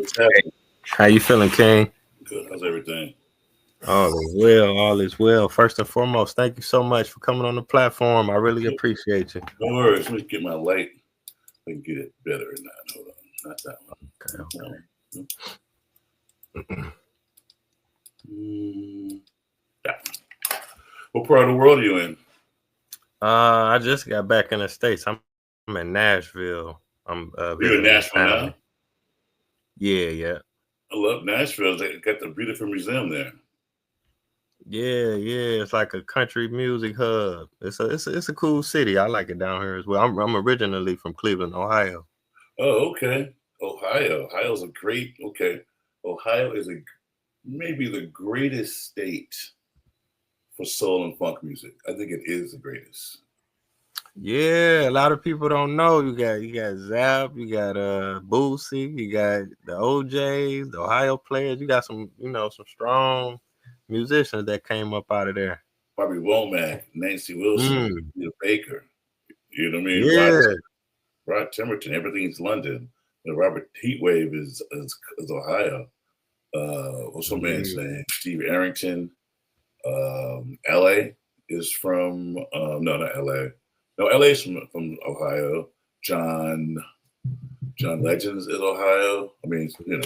What's happening? How you feeling, King? Good. How's everything? All is well. All is well. First and foremost, thank you so much for coming on the platform. I really appreciate you. No worries. Let me get my light. I can get it better or not. Hold on. Not that Okay, okay. one. That one. What part of the world are you in? I just got back in the States. I'm in Nashville. I'm You're in visiting Nashville family. now? Yeah. I love Nashville. They got the beautiful museum there. Yeah. It's like a country music hub. It's a cool city. I like it down here as well. I'm originally from Cleveland, Ohio. Oh, okay. Ohio. Ohio's a great. Okay. Ohio is maybe the greatest state for soul and funk music. I think it is the greatest. Yeah, a lot of people don't know. You got Zap, you got Boosie, you got the OJs, the Ohio players. You got some strong musicians that came up out of there. Bobby Womack, Nancy Wilson, Mm, Peter Baker. You know what I mean? yeah. Rod Temperton, everything's London. And Robert Heatwave is Ohio. What's my man's Mm, name? Steve Arrington. LA is from no, not LA. No, LA is from Ohio. John Legends is Ohio. I mean, yeah.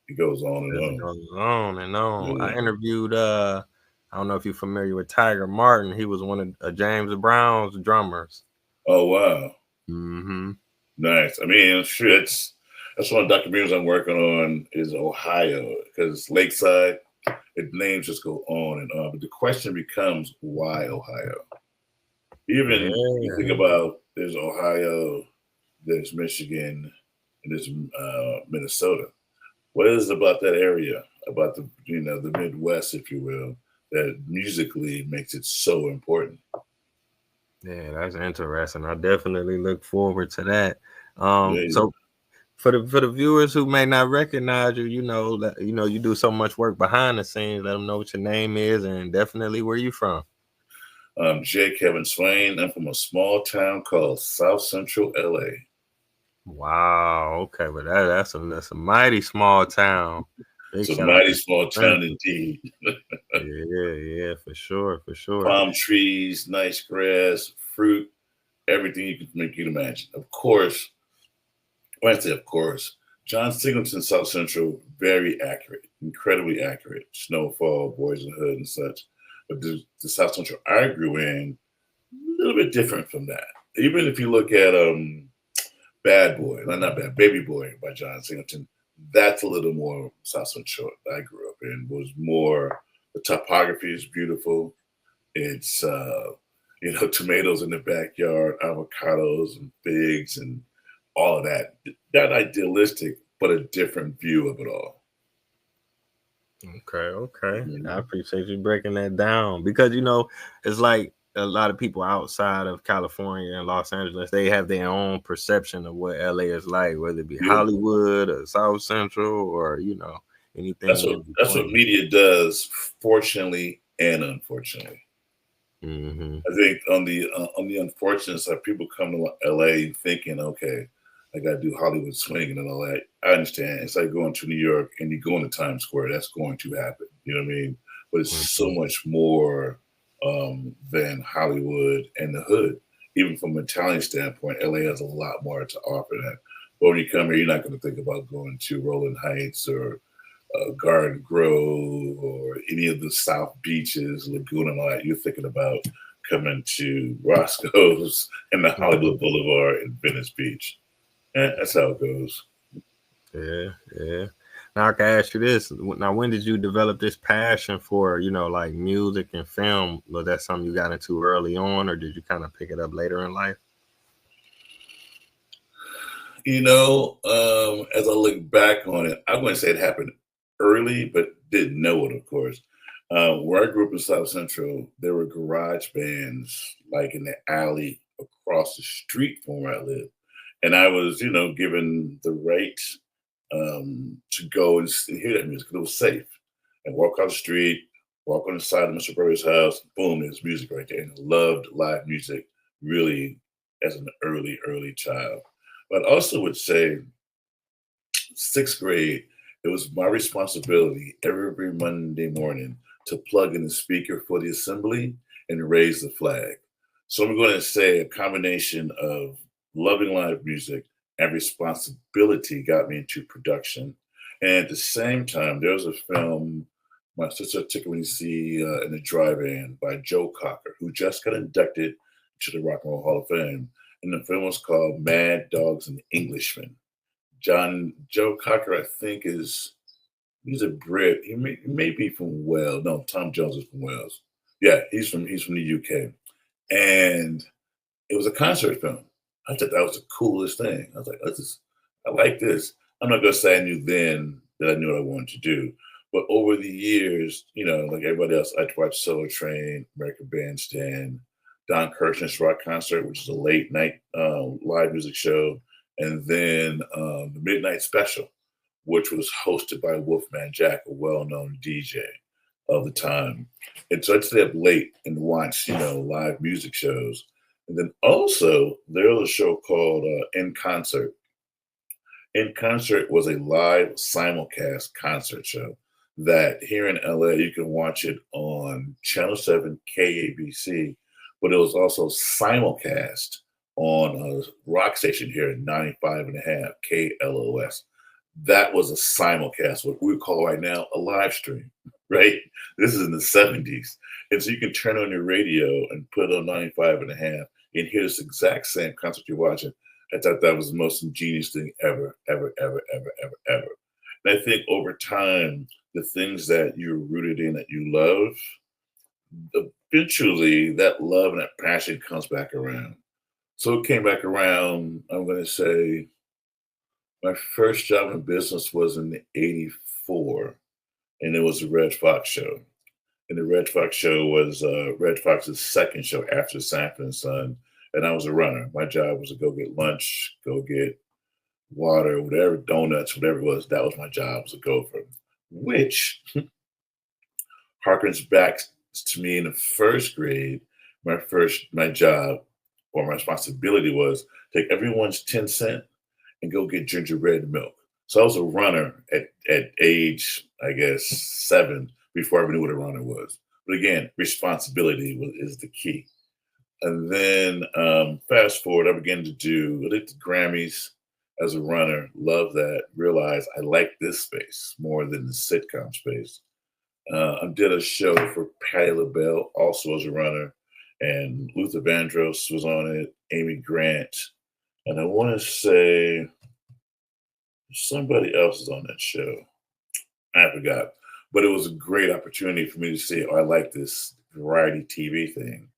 it goes on and It on. goes on and on. Yeah. I interviewed I don't know if you're familiar with Tiger Martin. He was one of James Brown's drummers. Oh wow, Mm-hmm. nice. I mean, sure, that's one of the documentaries I'm working on is Ohio because Lakeside. Names just go on and on. But the question becomes, why Ohio? Even you think Yeah. about there's Ohio, there's Michigan, and there's Minnesota. What is it about that area, about the Midwest, if you will, that musically makes it so important? Yeah, that's interesting. I definitely look forward to that. Yeah, So for the viewers who may not recognize you, you do so much work behind the scenes. Let them know what your name is and definitely where you from. J. Kevin Swain. I'm from a small town called South Central LA. Wow. Okay, but that's a mighty small town. It's Big a shout out mighty to small town Central. indeed. Yeah, for sure. Palm trees, nice grass, fruit, everything you could make you imagine. Of course, when I say of course, John Singleton, South Central, very accurate, incredibly accurate. Snowfall, Boys in the Hood, and such. But the South Central I grew in, a little bit different from that. Even if you look at Bad Boy, not Bad, Baby Boy by John Singleton, that's a little more South Central I grew up in. Was more, the topography is beautiful. It's tomatoes in the backyard, avocados and figs and all of that. That idealistic, but a different view of it all. Okay. I Mhm. appreciate you breaking that down because it's like a lot of people outside of California and Los Angeles, they have their own perception of what LA is like, whether it be Yeah, Hollywood or South Central or anything in that's what between. media does, fortunately and unfortunately. Hmm. I think on the unfortunate side, people come to LA thinking, okay, I got to do Hollywood swinging and all that. I understand. It's like going to New York and you go into Times Square. That's going to happen. You know what I mean? But it's so Hmm. much more than Hollywood and the hood. Even from a Italian standpoint, LA has a lot more to offer that. But when you come here, you're not going to think about going to Rolling Heights or Garden Grove or any of the South beaches, Laguna, and all that. You're thinking about coming to Roscoe's and the Hollywood Boulevard and Venice Beach. That's how it goes. Yeah. Now I can ask you this. Now, when did you develop this passion for, like music and film? Was that something you got into early on, or did you kind of pick it up later in life? As I look back on it, I wouldn't say it happened early, but didn't know it, of course. Where I grew up in South Central, there were garage bands like in the alley across the street from where I live. And I was, given the right to go and hear that music. It was safe. And walk across the street, walk on the side of Mr. Burry's house, boom, there's music right there. And I loved live music really as an early child. But I also would say sixth grade, it was my responsibility every Monday morning to plug in the speaker for the assembly and raise the flag. So I'm going to say a combination of loving live music and responsibility got me into production. And at the same time, there was a film my sister took me to see in the drive-in by Joe Cocker, who just got inducted to the Rock and Roll Hall of Fame. And the film was called Mad Dogs and Englishmen. Joe Cocker, I think, he's a Brit. He may be from Wales. No, Tom Jones is from Wales. Yeah, he's from the UK. And it was a concert film. I thought that was the coolest thing. I was like, I like this. I'm not gonna say I knew then that I knew what I wanted to do, but over the years, like everybody else, I'd watch Soul Train, American Bandstand, Don Kirshner's Rock Concert, which is a late night live music show, and then the Midnight Special, which was hosted by Wolfman Jack, a well-known DJ of the time. And so I'd stay up late and watch, live music shows. And then also there was a show called In Concert. In Concert was a live simulcast concert show that here in LA you can watch it on Channel 7 KABC, but it was also simulcast on a rock station here at 95 and a half KLOS. That was a simulcast, what we call right now a live stream, right? This is in the 70s. And so you can turn on your radio and put on 95 and a half and hear this exact same concert you're watching. I thought that was the most ingenious thing ever, ever, ever, ever, ever, ever. And I think over time, the things that you're rooted in that you love, eventually that love and that passion comes back around. So it came back around, I'm going to say, my first job in business was in '84, and it was the Red Fox show. And the Red Fox show was Red Fox's second show after Sanford and Son, and I was a runner. My job was to go get lunch, go get water, whatever, donuts, whatever it was. That was my job, was a gopher, which harkens back to me in the first grade. My job or my responsibility was take everyone's 10 cent and go get gingerbread milk. So I was a runner at age, I guess, 7 before I ever knew what a runner was. But again, responsibility is the key. And then fast forward, I began to I did the Grammys as a runner. Love that. Realized I like this space more than the sitcom space. I did a show for Patti LaBelle, also as a runner, and Luther Vandross was on it, Amy Grant, and I want to say somebody else is on that show. I forgot. But it was a great opportunity for me to say, oh, I like this variety TV thing.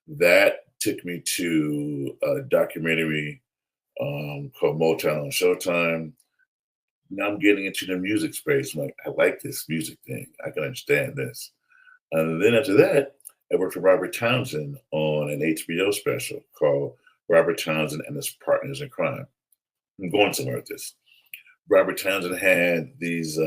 That took me to a documentary called Motown on Showtime. Now I'm getting into the music space. I'm like, I like this music thing. I can understand this. And then after that, I worked for Robert Townsend on an HBO special called Robert Townsend and His Partners in Crime. I'm going somewhere with this. Robert Townsend had these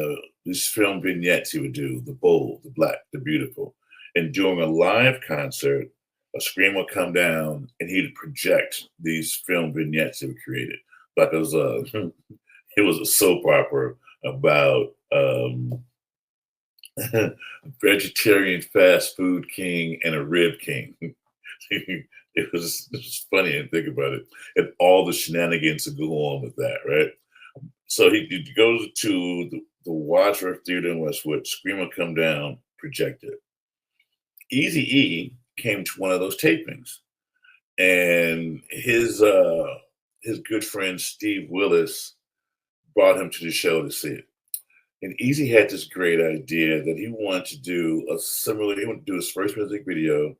film vignettes he would do, the bold, the black, the beautiful. And during a live concert, a screen would come down and he'd project these film vignettes that were created. Like it was it was a soap opera about a vegetarian fast food king and a rib king. It was funny and think about it. And all the shenanigans that go on with that, right? So he goes to the Wadsworth Theater in Westwood, screen would come down, projected. Eazy E came to one of those tapings, and his good friend Steve Willis brought him to the show to see it. And Eazy had this great idea that he wanted to do he wanted to do his first music video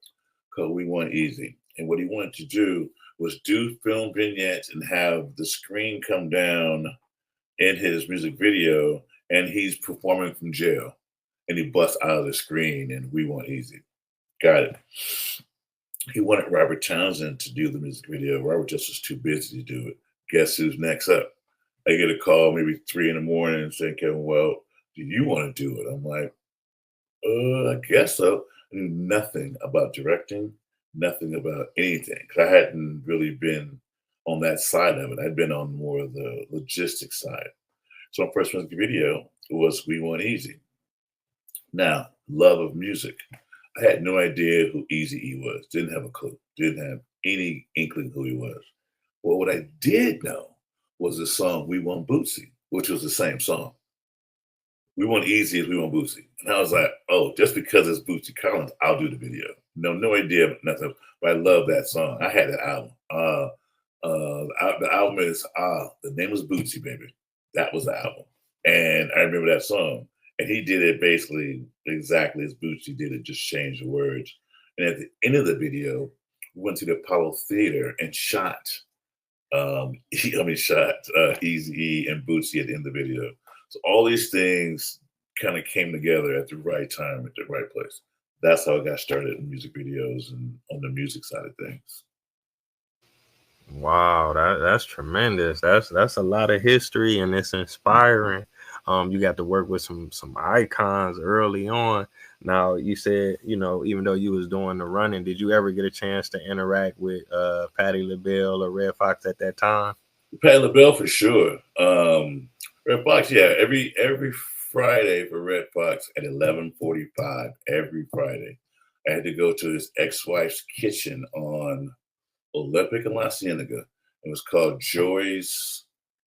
called We Want Eazy. And what he wanted to do was do film vignettes and have the screen come down in his music video, and he's performing from jail. And he busts out of the screen and We Want Eazy. Got it. He wanted Robert Townsend to do the music video. Robert just was too busy to do it. Guess who's next up? I get a call maybe 3 in the morning saying, Kevin, well, do you want to do it? I'm like, I guess so. I knew nothing about directing, nothing about anything. Because I hadn't really been on that side of it. I'd been on more of the logistics side. So my first music video was We Want Easy. Now, love of music. I had no idea who Eazy E was. Didn't have a clue. Didn't have any inkling who he was. Well, what I did know was the song We Want Bootsy, which was the same song. We Want Easy as We Want Bootsy. And I was like, oh, just because it's Bootsy Collins, I'll do the video. No idea, nothing. But I love that song. I had that album. The album is the name was Bootsy, baby. That was the album. And I remember that song. And he did it basically exactly as Bootsy did it, just changed the words. And at the end of the video, we went to the Apollo Theater and shot shot Eazy E and Bootsy at the end of the video. So all these things kind of came together at the right time, at the right place. That's how I got started in music videos and on the music side of things. Wow, that's tremendous. That's a lot of history and it's inspiring. You got to work with some icons early on. Now you said, even though you was doing the running, did you ever get a chance to interact with Patti LaBelle or Red Fox at that time? Patti LaBelle for sure. Red Fox, yeah, every Friday for Red Fox at 11:45 every Friday. I had to go to his ex-wife's kitchen on Olympic and La Cienega. It was called Joy's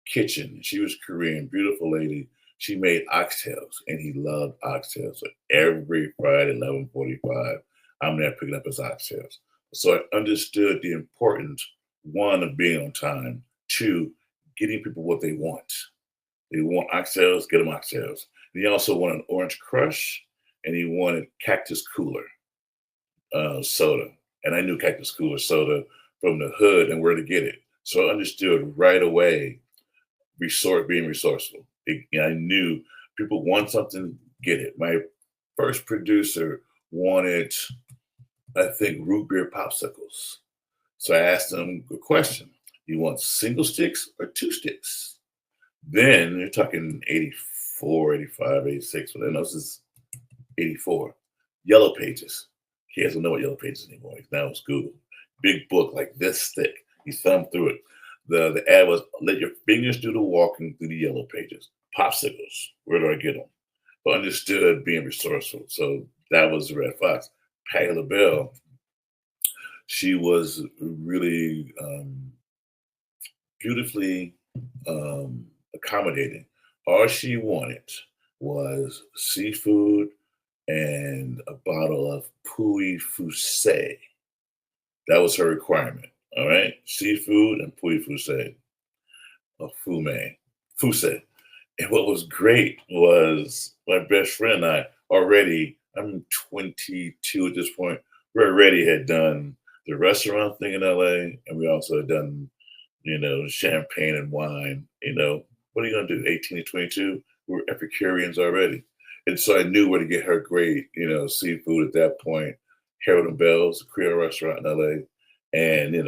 Kitchen. She was Korean, beautiful lady. She made oxtails, and he loved oxtails. So every Friday, 11:45, I'm there picking up his oxtails. So I understood the importance, one, of being on time, two, getting people what they want. They want oxtails, get them oxtails. And he also wanted Orange Crush, and he wanted Cactus Cooler soda. And I knew Cactus Cooler soda from the hood and where to get it. So I understood right away being resourceful. I knew people want something, get it. My first producer wanted, I think, root beer popsicles. So I asked him a question. You want single sticks or two sticks? Then you're talking 84, 85, 86. Well, then this is 84. Yellow Pages. He doesn't know what Yellow Pages anymore. Now it's Google. Big book like this thick. He thumbed through it. The ad was, let your fingers do the walking through the Yellow Pages. Popsicles. Where do I get them? But understood being resourceful. So that was Red Fox. Patti LaBelle, she was really beautifully accommodating. All she wanted was seafood and a bottle of Puy Fusé. That was her requirement. All right, seafood and Puy Fusé, or fume, Fusé. And what was great was my best friend and I already. I'm 22 at this point. We already had done the restaurant thing in LA, and we also had done, champagne and wine. What are you gonna do? 18 to 22? We're Epicureans already. And so I knew where to get her great, seafood at that point. Harold and Bell's, a Creole restaurant in LA. And, I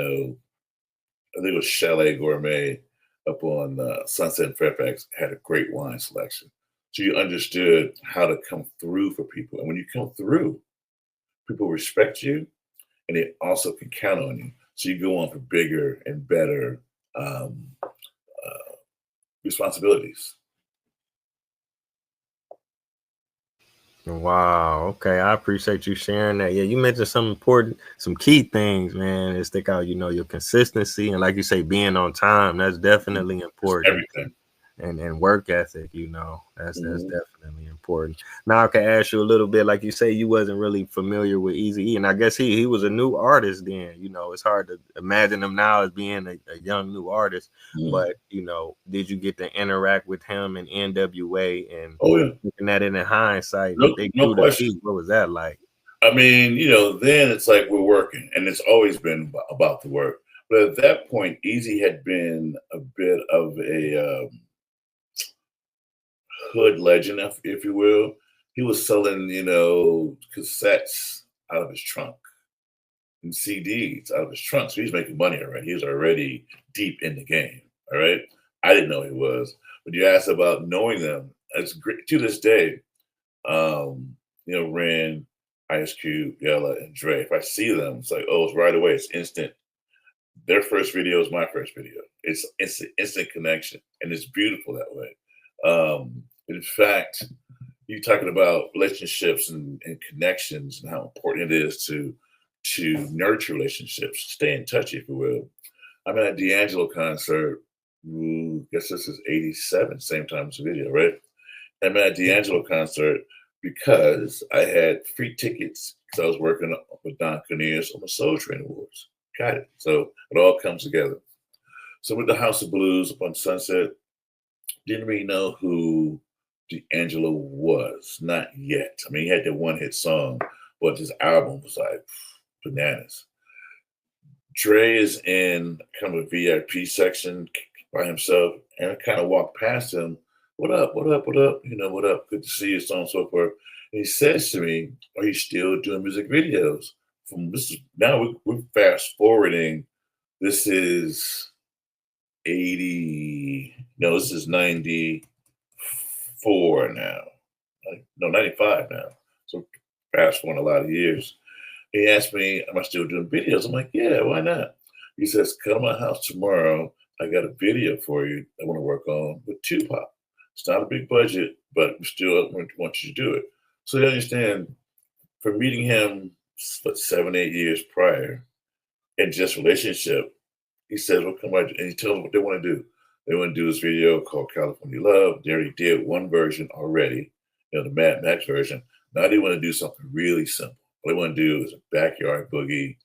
think it was Chalet Gourmet up on Sunset and Fairfax, had a great wine selection. So you understood how to come through for people. And when you come through, people respect you and they also can count on you. So you go on for bigger and better responsibilities. Wow. Okay. I appreciate you sharing that. Yeah, you mentioned some key things, man, that stick out, your consistency and like you say, being on time. That's definitely It's important. everything. And work ethic, that's Mhm. definitely important. Now I can ask you a little bit, like you say, you wasn't really familiar with Eazy E, and I guess he was a new artist then. It's hard to imagine him now as being a young new artist. Mhm. But did you get to interact with him and NWA and Oh, yeah. looking at it in hindsight, No, the Big no Two, the question. Peak? What was that like? I mean, then it's like we're working, and it's always been about the work. But at that point, Easy had been a bit of a hood legend, if you will. He was selling, cassettes out of his trunk and CDs out of his trunk. So he's making money already. He was already deep in the game. All right. I didn't know he was. But you asked about knowing them. It's great to this day. Ren, Ice Cube, Yella, and Dre. If I see them, it's like, oh, it's right away. It's instant. Their first video is my first video. It's instant connection, and it's beautiful that way. In fact, you're talking about relationships and connections and how important it is to nurture relationships, stay in touch, if you will. I'm at a D'Angelo concert. Guess this is '87, same time as the video, right? I'm at a D'Angelo concert because I had free tickets because I was working with Don Cornelius on the Soul Train Awards. Got it. So it all comes together. So with the House of Blues up on Sunset, didn't really know who D'Angelo was, not yet. I mean, he had that one hit song, but his album was like bananas. Dre is in kind of a VIP section by himself, and I kind of walked past him. What up? What up? What up? You know, what up? Good to see you, so on and so forth. And he says to me, "Are you still doing music videos?" From this is now we're fast forwarding. This is 80. No, this is 94 now. No, 95 now. So fast forward a lot of years. He asked me, "Am I still doing videos?" I'm like, "Yeah, why not?" He says, "Come to my house tomorrow. I got a video for you I want to work on with Tupac. It's not a big budget, but we still want you to do it." So you understand, for meeting him, what, 7, 8 years prior, and just relationship, he says, "Well, come out," and he tells them what they want to do. They want to do this video called California Love. They already did one version already, the Mad Max version. Now they want to do something really simple. What they want to do is a backyard boogie,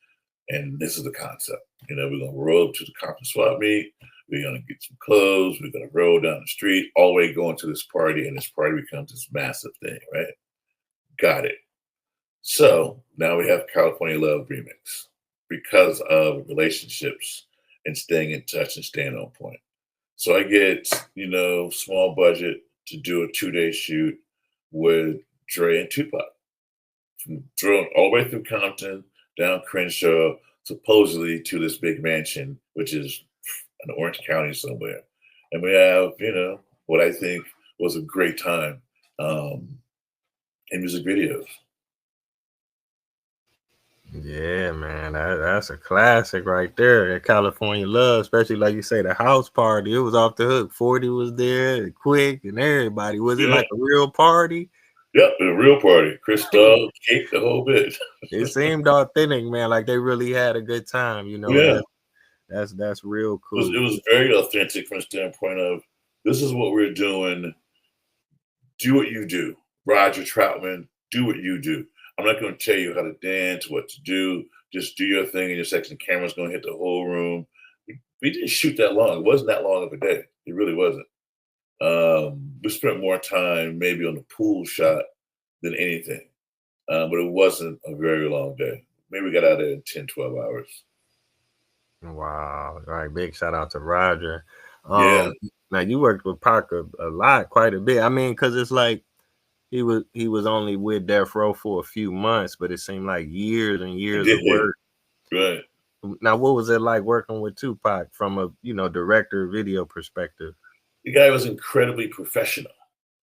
and this is the concept. We're gonna roll up to the Compton swap meet. We're gonna get some clothes. We're gonna roll down the street, all the way going to this party, and this party becomes this massive thing, right? Got it. So now we have California Love remix because of relationships and staying in touch and staying on point. So I get, small budget to do a 2-day shoot with Dre and Tupac. From drone all the way through Compton, down Crenshaw, supposedly to this big mansion, which is in Orange County somewhere. And we have, what I think was a great time in music videos. Yeah, man, that's a classic right there. That California Love, especially like you say, the house party. It was off the hook. 40 was there, Quick, and everybody. Was it Yeah. like a real party? Yep, a real party. Chris Dog, Cake, the whole bit. It seemed authentic, man. Like they really had a good time. Yeah. That's real It was, cool. it was very authentic from the standpoint of this is what we're doing. Do what you do. Roger Troutman, do what you do. I'm not going to tell you how to dance, what to do. Just do your thing in your section. Camera's going to hit the whole room. We didn't shoot that long. It wasn't that long of a day. It really wasn't. We spent more time maybe on the pool shot than anything. But it wasn't a very long day. Maybe we got out there in 10, 12 hours. Wow. All right. Big shout out to Roger. Yeah. Now you worked with Pac a lot, quite a bit. I mean, because it's like he was only with Death Row for a few months, but it seemed like years and years of work. Right. Now, what was it like working with Tupac from a director video perspective? The guy was incredibly professional.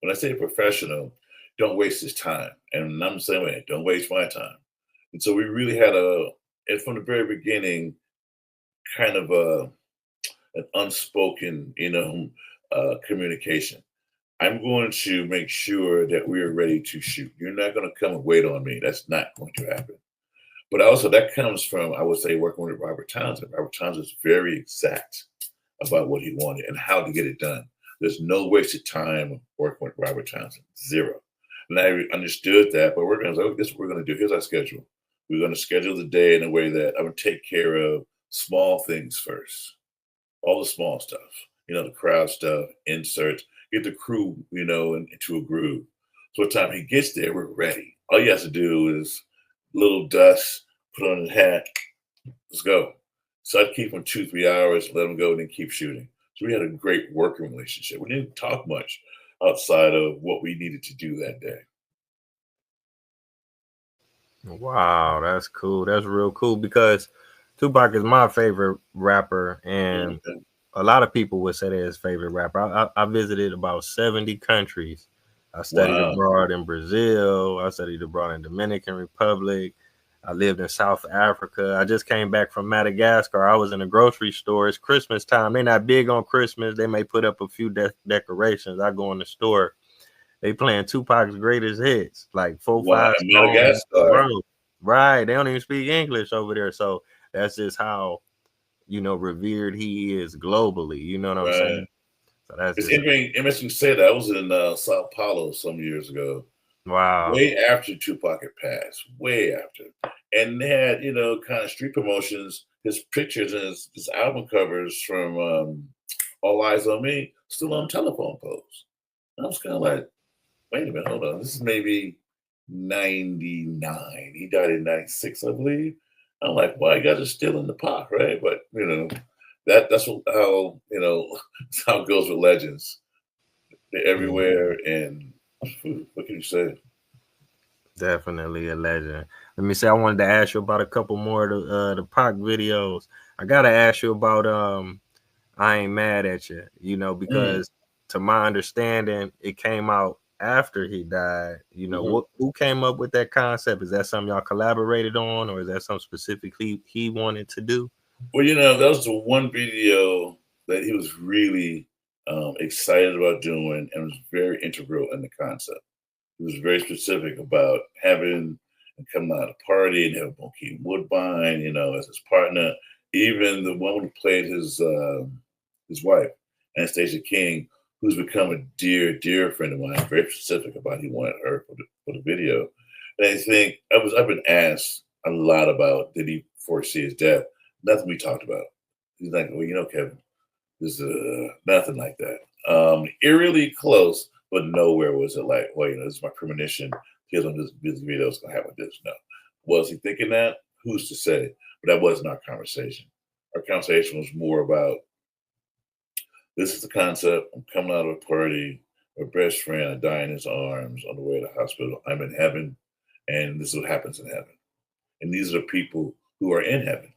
When I say professional, don't waste his time. And I'm the same way, don't waste my time. And so we really had and from the very beginning, kind of an unspoken, communication. I'm going to make sure that we are ready to shoot. You're not going to come and wait on me. That's not going to happen. But also that comes from, I would say, working with Robert Townsend. Robert Townsend is very exact about what he wanted and how to get it done. There's no wasted time working with Robert Townsend. Zero. And I understood that, but we're going to say, this is what we're going to do. Here's our schedule. We're going to schedule the day in a way that I'm going to take care of small things first. All the small stuff, the crowd stuff, inserts, get the crew, into a groove. So by the time he gets there, we're ready. All he has to do is little dust, put on his hat, let's go. So I'd keep him 2, 3 hours, let him go, and then keep shooting. So we had a great working relationship. We didn't talk much outside of what we needed to do that day. Wow, that's cool. That's real cool because Tupac is my favorite rapper, and a lot of people would say they're his favorite rapper. I visited about 70 countries. I studied abroad in Brazil. I studied abroad in Dominican Republic. I lived in South Africa. I just came back from Madagascar. I was in a grocery store. It's Christmas time. They're not big on Christmas. They may put up a few decorations. I go in the store. They playing Tupac's greatest hits, like four, Wow, five songs in a Madagascar. row. Right. They don't even speak English over there. So that's just how, revered he is globally. You know what I'm Right. saying? So that's It's just interesting you say that. I was in Sao Paulo some years ago, wow. way after Tupac had passed, way after. And they had, kind of street promotions, his pictures and his album covers from All Eyes on Me still on telephone poles. And I was kind of like, wait a minute, hold on. This is maybe 99. He died in 96, I believe. I'm like, well, you guys are still in the pot, right? But how that's how it goes with legends. They're Yeah, everywhere, and what can you say? definitely a legend. Let me say, I wanted to ask you about a couple more of the Pac videos. I gotta ask you about I Ain't Mad at You, Mm, because to my understanding, it came out after he died. mhm. Who came up with that concept? Is that something y'all collaborated on, or is that something specifically he wanted to do? Well, that was the one video that he was really excited about doing and was very integral in the concept. He was very specific about having and coming out of a party and having Bokeem Woodbine, as his partner. Even the woman who played his wife, Anastasia King, who's become a dear, dear friend of mine, very specific about he wanted her for the video. And I think I've been asked a lot about did he foresee his death? Nothing we talked about. He's like, well, Kevin, there's nothing like that. Eerily close, but nowhere was it like, well, this is my premonition. Here's on this video is gonna happen. This no, was he thinking that? Who's to say? But that wasn't our conversation. Our conversation was more about this is the concept. I'm coming out of a party. My best friend, I die in his arms on the way to the hospital. I'm in heaven, and this is what happens in heaven. And these are the people who are in heaven.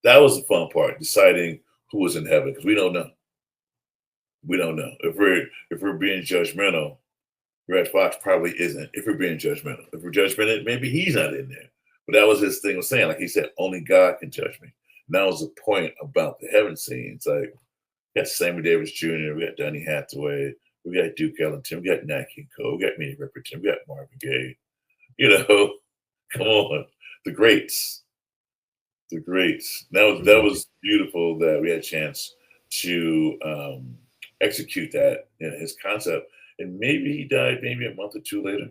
That was the fun part, deciding who was in heaven because we don't know. We don't know if we're being judgmental. Red Fox probably isn't. If we're being judgmental, if we're judgmental, maybe he's not in there. But that was his thing of saying, like he said, only God can judge me. And that was the point about the heaven scene. It's like we got Sammy Davis Jr., we got Donny Hathaway, we got Duke Ellington, we got Nat King Cole, we got Minnie Riperton, we got Marvin Gaye. You know, come on, the greats, the greats. That was beautiful that we had a chance to execute that in his concept. And maybe he died maybe a month or two later.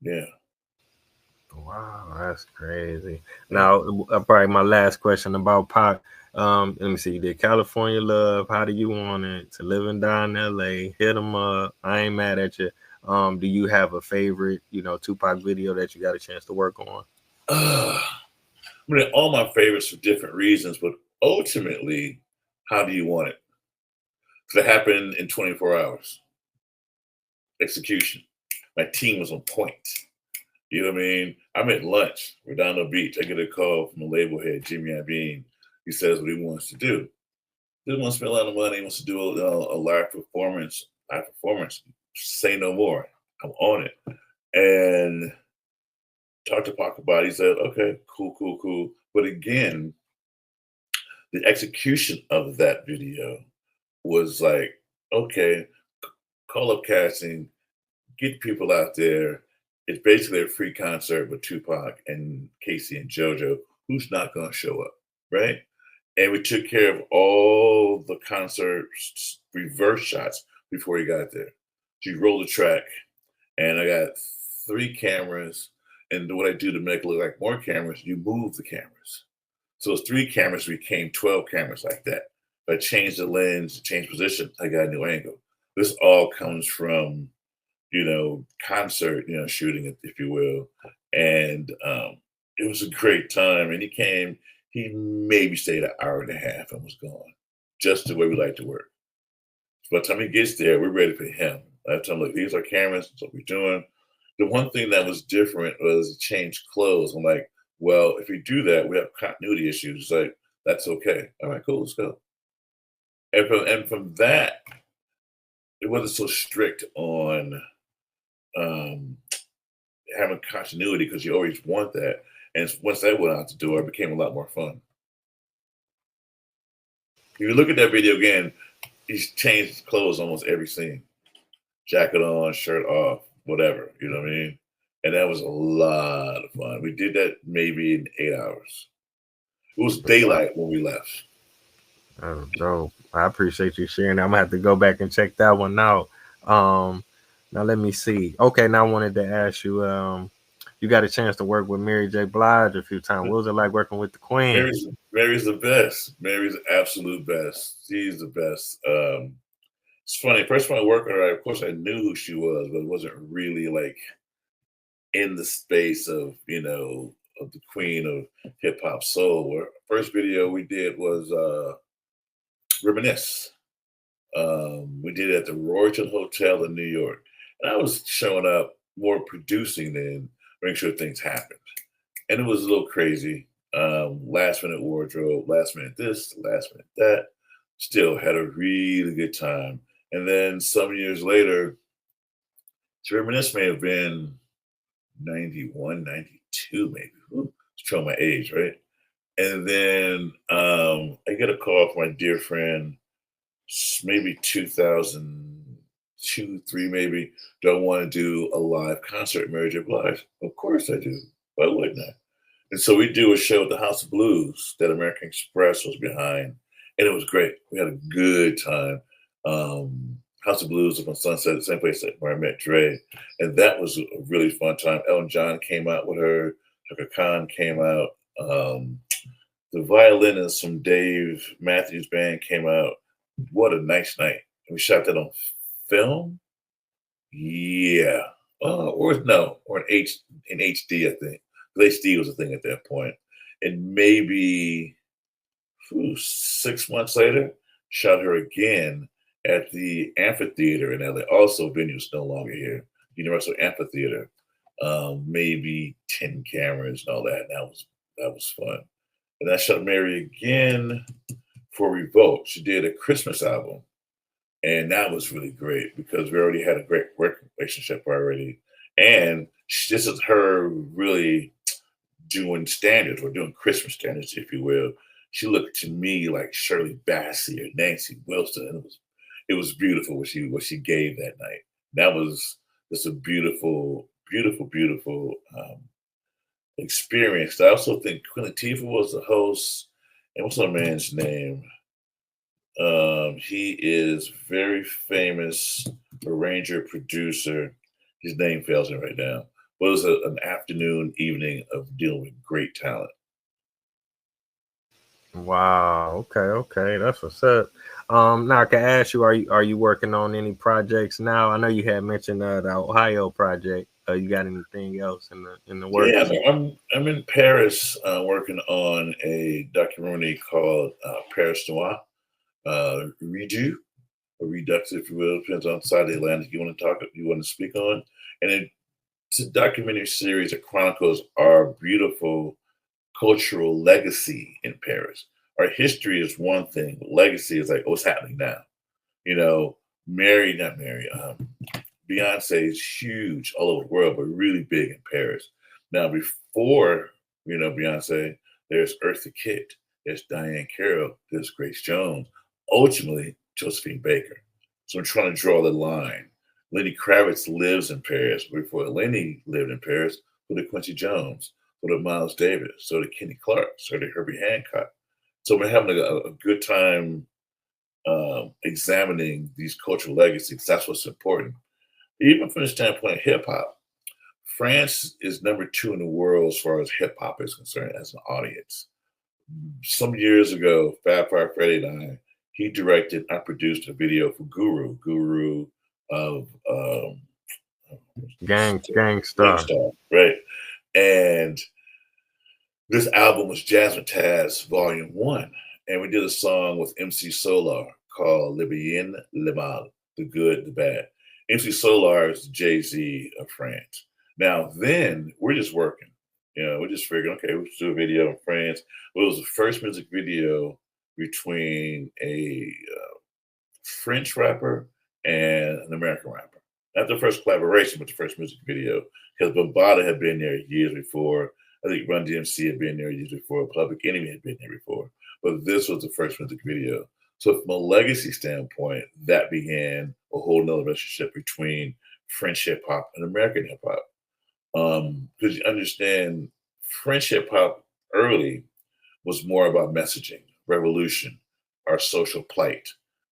Yeah. Wow, that's crazy. Yeah. Now, probably my last question about Pac. Let me see. You did California Love. How do you want it to live and die in L.A.? Hit 'em up. I ain't mad at you. Do you have a favorite, Tupac video that you got a chance to work on? I mean, all my favorites for different reasons, but ultimately, how do you want it? Because it happened in 24 hours. Execution. My team was on point. You know what I mean? I'm at lunch. We're down the beach. I get a call from the label head, Jimmy Iovine. He says what he wants to do. He doesn't want to spend a lot of money. He wants to do a live performance. Live performance. Say no more. I'm on it. And talked to Pac about it. He said, okay, cool, cool, cool. But again, the execution of that video was like, okay, call up casting, get people out there. It's basically a free concert with Tupac and Casey and JoJo. Who's not going to show up, right? And we took care of all the concert reverse shots before he got there. So you roll the track, and I got 3 cameras. And what I do to make it look like more cameras, you move the cameras. So it's 3 cameras became 12 cameras like that. If I changed the lens, change position, I got a new angle. This all comes from concert, shooting, if you will. And it was a great time. And he maybe stayed an hour and a half and was gone, just the way we like to work. So by the time he gets there, we're ready for him. I tell him, look, these are cameras, that's what we're doing. The one thing that was different was change clothes. I'm like, well, if we do that, we have continuity issues. It's like, that's okay. All right, cool, let's go. And from that, it wasn't so strict on um, having continuity because you always want that. And once that went out the door, it became a lot more fun. If you look at that video again, he's changed his clothes almost every scene. Jacket on, shirt off, whatever. You know what I mean? And that was a lot of fun. We did that maybe in 8 hours. It was daylight when we left. Oh, dope. I appreciate you sharing that. I'm gonna have to go back and check that one out. Now let me see. Okay, now I wanted to ask you. You got a chance to work with Mary J. Blige a few times. What was it like working with the Queen? Mary's the best. Mary's the absolute best. She's the best. It's funny. First time I worked with her, of course, I knew who she was, but it wasn't really like in the space of of the queen of hip hop soul. Our first video we did was Reminisce. We did it at the Royalton Hotel in New York, and I was showing up more producing than making sure things happened, and it was a little crazy. Last minute wardrobe, last minute this, last minute that. Still had a really good time. And then some years later, to Reminisce may have been 91, 92, maybe. Ooh, show my age, right? And then I get a call from my dear friend, maybe 2002, 3 maybe. Do I want to do a live concert at Mary J. Blige? Of course I do. Why wouldn't I? And so we do a show at the House of Blues that American Express was behind, and it was great. We had a good time. House of Blues up on Sunset, the same place where I met Dre, and that was a really fun time. Elton John came out with her. Chaka Khan came out. The violinist from Dave Matthews Band came out. What a nice night! And we shot that on film. Yeah. Or no, or in HD, I think. HD was a thing at that point. And maybe 6 months later, shot her again at the amphitheater in LA. Also, venue's no longer here. Universal Amphitheater. Maybe 10 cameras and all that. And that was fun. And I shot Mary again for Revolt. She did a Christmas album. And that was really great because we already had a great work relationship already. And this is her really doing standards or doing Christmas standards, if you will. She looked to me like Shirley Bassey or Nancy Wilson. And it was beautiful what she gave that night. That was just a beautiful, beautiful, beautiful experience. I also think Queen Latifah was the host. And what's that man's name? He is very famous arranger, producer. His name fails me right now. But it was an afternoon, evening of dealing with great talent. Wow. Okay. That's what's up. Now I can ask you, are you working on any projects now? I know you had mentioned the Ohio project. You got anything else in the Yeah, works? I'm in Paris working on a documentary called Paris Noir, Redo or Redux, if you will, depends on the side of the Atlantic you want to speak on. And it's a documentary series that chronicles our beautiful cultural legacy in Paris. Our history is one thing, but legacy is like what's happening now. You know, not Mary, Beyonce is huge all over the world, but really big in Paris. Now, before Beyonce, there's Eartha Kitt, there's Diane Carroll, there's Grace Jones, ultimately Josephine Baker. So I'm trying to draw the line. Lenny Kravitz lives in Paris. Before Lenny lived in Paris, so did Quincy Jones, so did Miles Davis, so did Kenny Clark, so did Herbie Hancock. So we're having a good time examining these cultural legacies. That's what's important. Even from the standpoint of hip hop, France is number 2 in the world as far as hip hop is concerned as an audience. Some years ago, Fab Five Freddy and he directed, I produced a video for Guru of Gangstar. Gangstar, right? And this album was Jasmine Taz Volume 1. And we did a song with MC Solar called Le Bien, Le Mal, the good, the bad. MC Solar is Jay-Z of France. Now, then we're just working. We're just figuring, okay, we'll do a video in France. Well, it was the first music video between a French rapper and an American rapper. Not the first collaboration, but the first music video. Because Bombada had been there years before. I think Run DMC had been there years before. Public Enemy had been there before. But this was the first music video. So from a legacy standpoint, that began a whole nother relationship between French hip hop and American hip hop. Because you understand, French hip hop early was more about messaging, revolution, our social plight,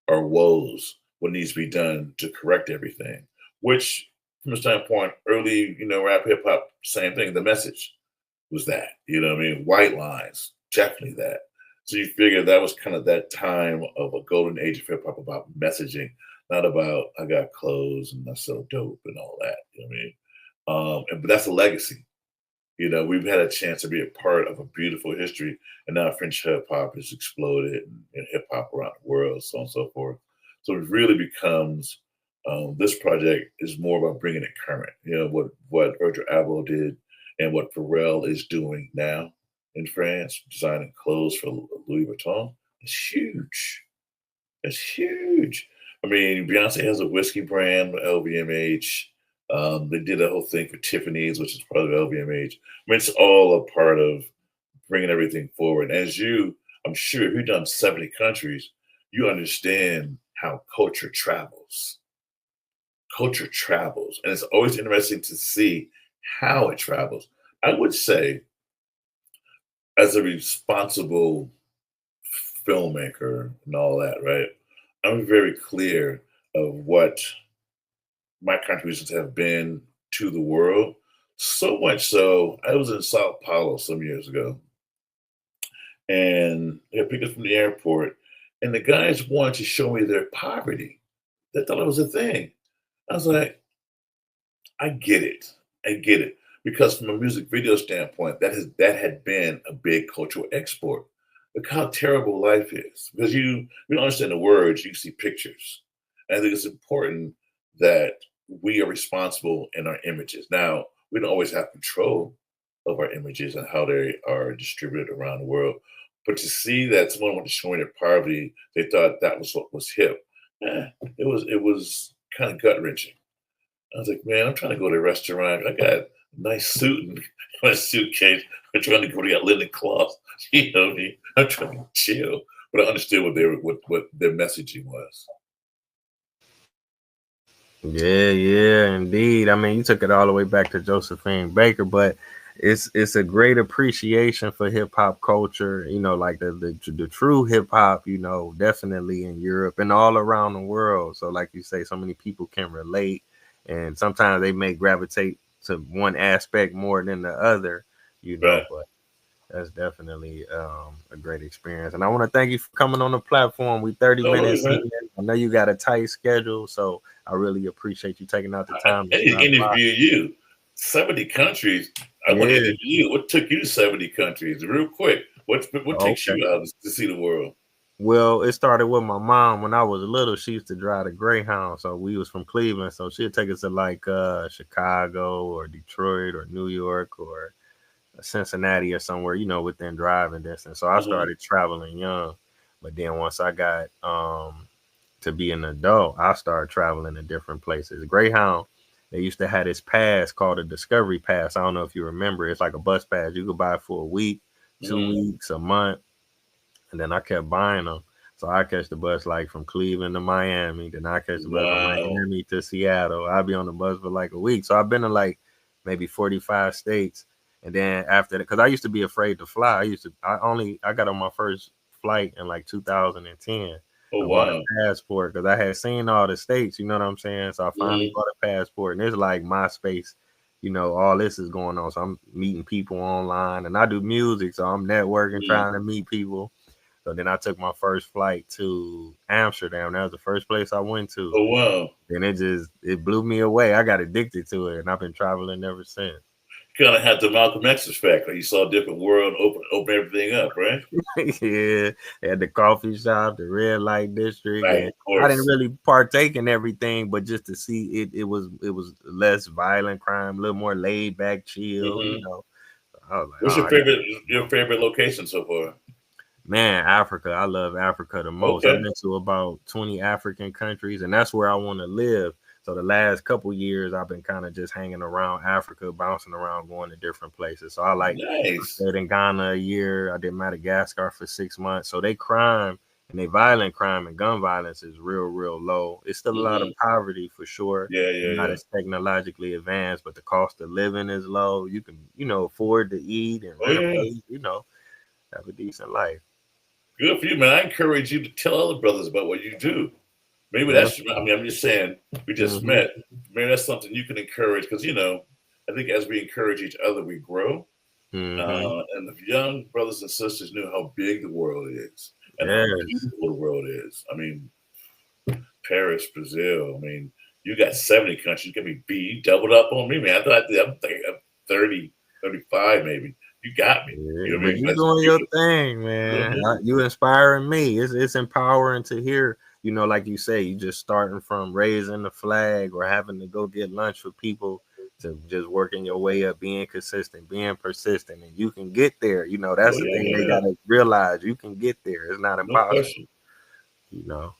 our woes, what needs to be done to correct everything. Which, from a standpoint, early, rap hip hop, same thing. The message was that, what I mean? White lines, definitely that. So you figure that was kind of that time of a golden age of hip hop about messaging, not about I got clothes and I sell dope and all that. You know what I mean? But that's a legacy. We've had a chance to be a part of a beautiful history, and now French hip hop has exploded and hip hop around the world, so on and so forth. So it really becomes this project is more about bringing it current. What Virgil Abloh did and what Pharrell is doing now in France, designing clothes for Louis Vuitton, is huge. It's huge. I mean, Beyonce has a whiskey brand, LVMH. They did a whole thing for Tiffany's, which is part of LVMH. I mean, it's all a part of bringing everything forward. As I'm sure, if you've done 70 countries, you understand how culture travels. Culture travels, and it's always interesting to see how it travels. I would say, as a responsible filmmaker and all that, right? I'm very clear of what my contributions have been to the world. So much so, I was in Sao Paulo some years ago, and they picked us from the airport, and the guys wanted to show me their poverty. They thought it was a thing. I was like, I get it. I get it. Because from a music video standpoint, that had been a big cultural export. Look how terrible life is. Because you don't understand the words, you see pictures. And I think it's important that we are responsible in our images. Now, we don't always have control of our images and how they are distributed around the world. But to see that someone wanted to show their poverty, they thought that was what was hip. It was kind of gut wrenching. I was like, man, I'm trying to go to a restaurant. I got a nice suit and my suitcase. I'm trying to go to that linen cloth. You know what I mean? I'm trying to chill. But I understood what their messaging was. Yeah, yeah, indeed. I mean, you took it all the way back to Josephine Baker, but it's a great appreciation for hip hop culture. Like the true hip hop. Definitely in Europe and all around the world. So, like you say, so many people can relate, and sometimes they may gravitate to one aspect more than the other. Right. But that's definitely a great experience. And I want to thank you for coming on the platform. We 30 No worries, minutes in. man. I know you got a tight schedule, so I really appreciate you taking out the time to I need to stop by. interview you. 70 countries. I want to Yeah. interview you. What took you to 70 countries? Real quick. What takes Okay. you out to see the world? Well, it started with my mom when I was little. She used to drive the Greyhound, so we was from Cleveland, so she'd take us to like Chicago or Detroit or New York or Cincinnati or somewhere, within driving distance. So I Mhm. started traveling young, but then once I got to be an adult, I started traveling to different places. Greyhound, they used to have this pass called a Discovery Pass. I don't know if you remember. It's like a bus pass. You could buy it for a week, two Mhm. weeks, a month, and then I kept buying them. So I catch the bus like from Cleveland to Miami. Then I catch the bus from Wow. Miami to Seattle. I'll be on the bus for like a week. So I've been to like maybe 45 states. And then after that, because I used to be afraid to fly. I got on my first flight in like 2010. Oh, I bought a wow. passport because I had seen all the states, you know what I'm saying? So I finally Mhm. bought a passport, and it's like MySpace, all this is going on. So I'm meeting people online, and I do music, so I'm networking, Mhm. trying to meet people. So then I took my first flight to Amsterdam. That was the first place I went to. Oh, wow. And it blew me away. I got addicted to it, and I've been traveling ever since. Kind of had the Malcolm X effect. Like you saw a different world, open everything up, right? Yeah, at the coffee shop, the red light district, Right, and of I didn't course. really partake in everything, but just to see it, it was less violent crime, a little more laid back, chill. Mhm. I was like, oh, What's I got your favorite location so far? man, Africa. I love Africa the most. I've Okay. been to about 20 African countries, and that's where I want to live. So the last couple years, I've been kind of just hanging around Africa, bouncing around, going to different places. So I Nice. stayed in Ghana a year. I did Madagascar for 6 months. So they crime and they violent crime and gun violence is real, real low. It's still a lot of Hmm. poverty for sure. Yeah, They're yeah, not yeah. as technologically advanced, but the cost of living is low. You can, afford to eat and Oh rent a yeah. place, have a decent life. Good for you, man. I encourage you to tell other brothers about what you do. Maybe Yeah. that's, I mean, I'm just saying, we just Hmm. met. Maybe that's something you can encourage because, I think as we encourage each other, we grow. Hmm. And if young brothers and sisters knew how big the world is and how Yes. beautiful the world is, I mean, Paris, Brazil, I mean, you got 70 countries. You can be B. You doubled up on me, man. I'm thinking I'm 30, 35 maybe. You got me. Yeah, You know what I but mean? you That's doing your beautiful. thing, You know what I man. mean? You inspiring me. It's empowering to hear. Like you say, you just starting from raising the flag or having to go get lunch for people to just working your way up, being consistent, being persistent, and you can get there. Oh, That's the yeah, thing yeah, they yeah. gotta realize. You can get there. It's not No impossible. question. You know.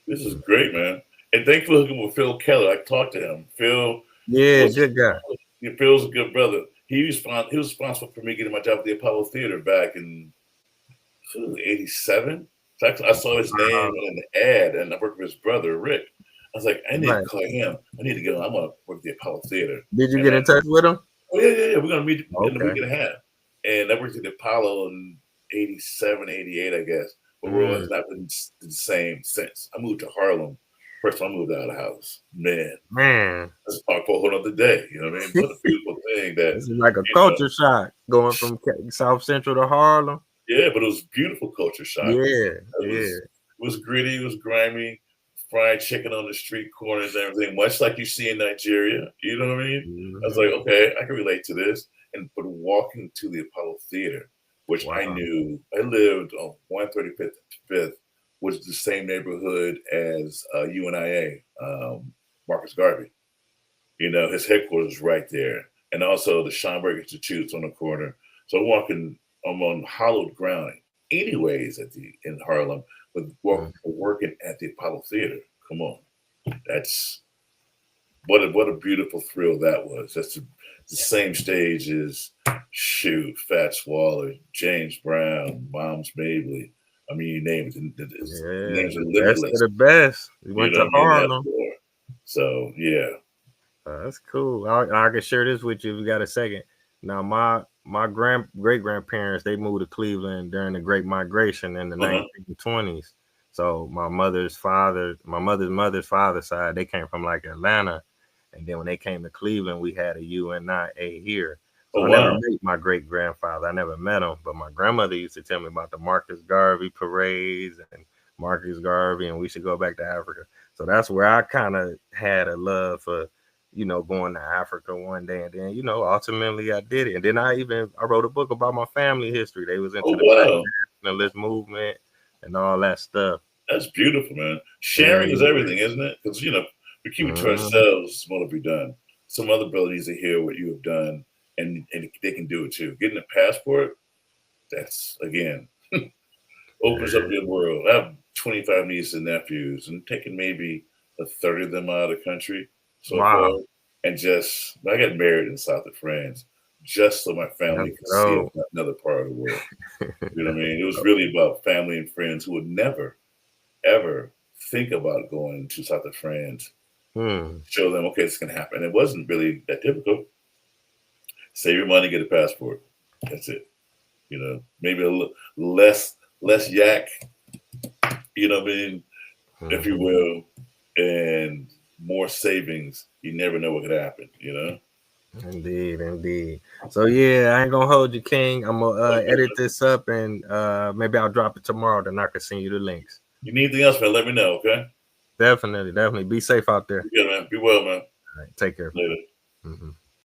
This is great, man. And thanks for hooking with Phil Keller. I talked to him. Phil Yeah, was good guy. Phil's a good brother. He was responsible for me getting my job at the Apollo Theater back in '87. So I saw his name in the ad, and I worked with his brother Rick. I was like, I need to Right. call him. I need to go. I'm gonna work at the Apollo Theater. Did you And get in touch with him? oh yeah, yeah, yeah. We're gonna meet in a week Okay. and a half. And I worked at the Apollo in '87, '88, I guess. But world Mm, has not been the same since. I moved to Harlem. First time I moved out of the house. Man, man, that's a talk for a whole other day. You know what I mean? What a beautiful thing that, this is like a you know, culture shock going from South Central to Harlem. yeah, but it was beautiful culture shock. Yeah, It yeah. was gritty, it was grimy, fried chicken on the street corners and everything, much like you see in Nigeria. You know what I mean? I was Hmm. like, okay, I can relate to this. And but walking to the Apollo Theater, which I Wow. knew I lived on 135th and 5th, which is the same neighborhood as UNIA, Marcus Garvey. His headquarters is right there. And also the Schomburg Institute's on the corner. So I'm on hallowed ground anyways in Harlem, but Mm. working at the Apollo Theater. Come on. That's what a beautiful thrill that was. That's the same stage as shoot, Fats Waller, James Brown, Moms Mabley. I mean, you name it. The Yeah, names are the best of limitless. the best. We You went know to what I mean? That Harlem. floor. So yeah. That's cool. I can share this with you if you got a second. Now, my great grandparents they moved to Cleveland during the Great Migration in the Uh-huh. 1920s. So my mother's mother's father side, they came from like Atlanta, and then when they came to Cleveland, we had a UNIA here. So Oh I never wow. met my great grandfather. I never met him, but my grandmother used to tell me about the Marcus Garvey parades and Marcus Garvey, and we should go back to Africa. So that's where I kind of had a love for going to Africa one day, and then, ultimately I did it. And then I wrote a book about my family history. They was Oh into the Black wow. nationalist movement and all that stuff. That's beautiful, man. Sharing is Yeah. everything, isn't it? Because we keep it to Mhm. ourselves. What have we done? Some other brother needs to hear what you have done, and they can do it too. Getting a passport, that's again opens up Yeah. your world. I have 25 nieces and nephews, and taking maybe a third of them out of the country so far. Wow. And I got married in the south of France just so my family That's could see dope. another part of the world. You know what I mean? It was really about family and friends who would never ever think about going to South of France, Hmm. show them, okay, this can happen. It wasn't really that difficult. Save your money, get a passport. That's it. Maybe less yak, what I mean, if you Mhm. will, and more savings. You never know what could happen. Indeed, indeed. So yeah, I ain't gonna hold you, King. I'm gonna edit this up and maybe I'll drop it tomorrow. Then I can send you the links. You need anything else, man? Let me know, okay? Definitely, definitely. Be safe out there. Be good, man. Be well, man. All right, take care. Later. Mhm.